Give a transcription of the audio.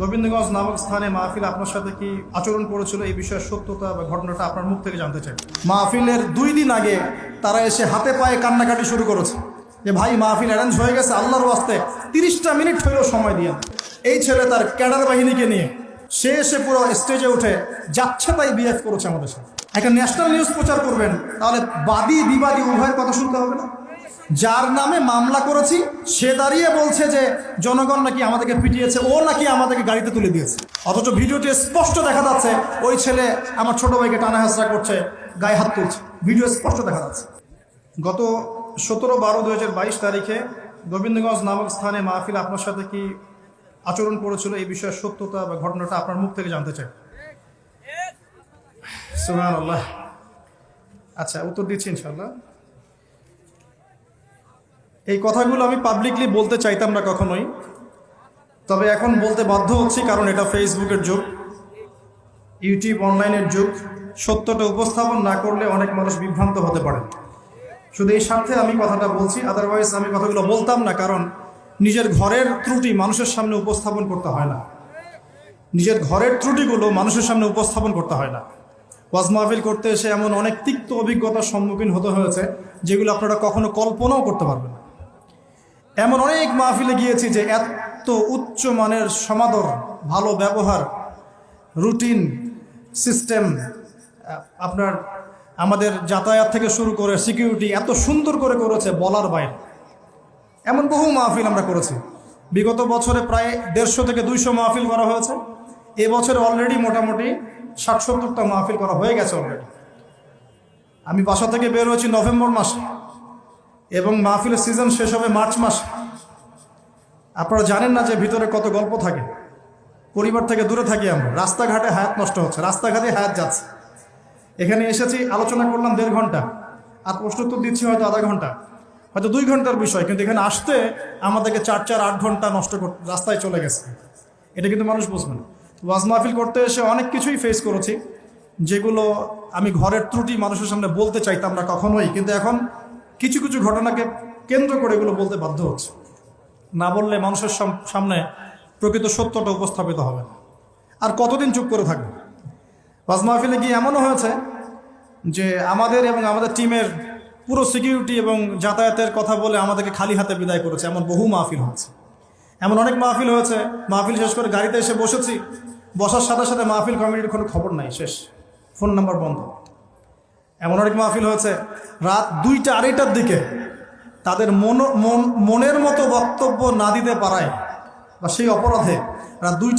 গোবিন্দগঞ্জ নামক স্থানে মাহফিল আপনার সাথে কি আচরণ করেছিল, এই বিষয়ের সত্যতা বা ঘটনাটা আপনার মুখ থেকে জানতে চাই। মাহফিলের 2 দিন আগে তারা এসে হাতে পায়ে কান্নাকাটি শুরু করেছে যে ভাই মাহফিল অ্যারেঞ্জ হয়ে গেছে, আল্লাহর ওয়াস্তে 30টা মিনিট হলেও সময় দিয়ে। এই ছেলে তার ক্যাডার বাহিনীকে নিয়ে সে এসে পুরো স্টেজে উঠে যাচ্ছে তাই বিহেভ করেছে আমাদের সাথে। একটা ন্যাশনাল নিউজ প্রচার করবেন, তাহলে বাদী বিবাদী উভয়ের কথা শুনতে হবে না? যার নামে মামলা করেছি সে দাঁড়িয়ে বলছে যে জনগণ নাকি আমাদেরকে পিটিয়েছে, ও নাকি আমাদেরকে গাড়িতে তুলে দিয়েছে, অথচ ভিডিওটি স্পষ্ট দেখা যাচ্ছে ওই ছেলে আমার ছোট ভাইকে টানা হেঁচড়া করছে, গায়ে হাত তুলছে, ভিডিও স্পষ্ট দেখা যাচ্ছে। গত 17/12/2022 তারিখে গোবিন্দগঞ্জ নামক স্থানে মাহফিল আপনার সাথে কি আচরণ করেছিল, এই বিষয়ের সত্যতা বা ঘটনাটা আপনার মুখ থেকে জানতে চাই। সুবহানাল্লাহ। আচ্ছা, উত্তর দিচ্ছি ইনশাআল্লাহ। এই কথাগুলো আমি পাবলিকলি বলতে চাইতাম না কখনোই, তবে এখন বলতে বাধ্য হচ্ছি, কারণ এটা ফেসবুকের যুগ, ইউটিউব অনলাইনের যুগ। সত্যটা উপস্থাপন না করলে অনেক মানুষ বিভ্রান্ত হতে পারে। শুধু এই স্বার্থে আমি কথাটা বলছি, আদারওয়াইজ আমি কথাগুলো বলতাম না, কারণ নিজের ঘরের ত্রুটি মানুষের সামনে উপস্থাপন করতে হয় না। নিজের ঘরের ত্রুটিগুলো মানুষের সামনে উপস্থাপন করতে হয় না। ওয়াজ মাহফিল করতে এসে এমন অনেক তিক্ত অভিজ্ঞতার সম্মুখীন হতে হয়েছে যেগুলো আপনারা কখনো কল্পনাও করতে পারবেন না। এমন অনেক মাহফিলে গিয়েছি যে এত উচ্চ মানের সমাদর, ভালো ব্যবহার, রুটিন সিস্টেম, আপনার আমাদের যাতায়াত থেকে শুরু করে সিকিউরিটি এত সুন্দর করে করেছে বলার বাইরে। এমন বহু মাহফিল আমরা করেছি। বিগত বছরে প্রায় 150 থেকে 200 মাহফিল করা হয়েছে। এবছরে অলরেডি মোটামুটি 60-70টা মাহফিল করা হয়ে গেছে অলরেডি। আমি বাসা থেকে বের হয়েছি নভেম্বর মাসে এবং মাহফিলের সিজন শেষ হবে মার্চ মাসে। আপনারা জানেন না যে ভিতরে কত গল্প থাকে। পরিবার থেকে দূরে থাকি আমরা, রাস্তাঘাটে হায়াত নষ্ট হচ্ছে, রাস্তাঘাটে হায়াত যাচ্ছে। এখানে এসেছি, আলোচনা করলাম 1.5 ঘন্টা, আর প্রশ্নোত্তর দিচ্ছি হয়তো আধা ঘন্টা, হয়তো 2 ঘন্টার বিষয়, কিন্তু এখানে আসতে আমাদেরকে 4-8 ঘন্টা নষ্ট করতে রাস্তায় চলে গেছে। এটা কিন্তু মানুষ বুঝবে না। ওয়াজ মাহফিল করতে এসে অনেক কিছুই ফেস করেছি, যেগুলো আমি ঘরের ত্রুটি মানুষের সামনে বলতে চাইতাম না কখনোই, কিন্তু এখন কিছু কিছু ঘটনাকে কেন্দ্র করে এগুলো বলতে বাধ্য হচ্ছে। না বললে মানুষের সামনে প্রকৃত সত্যটা উপস্থাপিত হবে না। আর কতদিন চুপ করে থাকবে? ওয়াজ মাহফিলে গিয়ে এমনও হয়েছে যে আমাদের এবং আমাদের টিমের পুরো সিকিউরিটি এবং যাতায়াতের কথা বলে আমাদেরকে খালি হাতে বিদায় করেছে। এমন বহু মাহফিল হয়েছে। এমন অনেক মাহফিল হয়েছে, মাহফিল শেষ করে গাড়িতে এসে বসেছি, বসার সাথে সাথে মাহফিল কমিটির কোনো খবর নাই, শেষ, ফোন নাম্বার বন্ধ। এমন অনেক মাহফিল হয়েছে রাত 2টা-2:30টার দিকে তাদের মনের মতো বক্তব্য না দিতে পারায় বা সেই অপরাধে রাত 2টা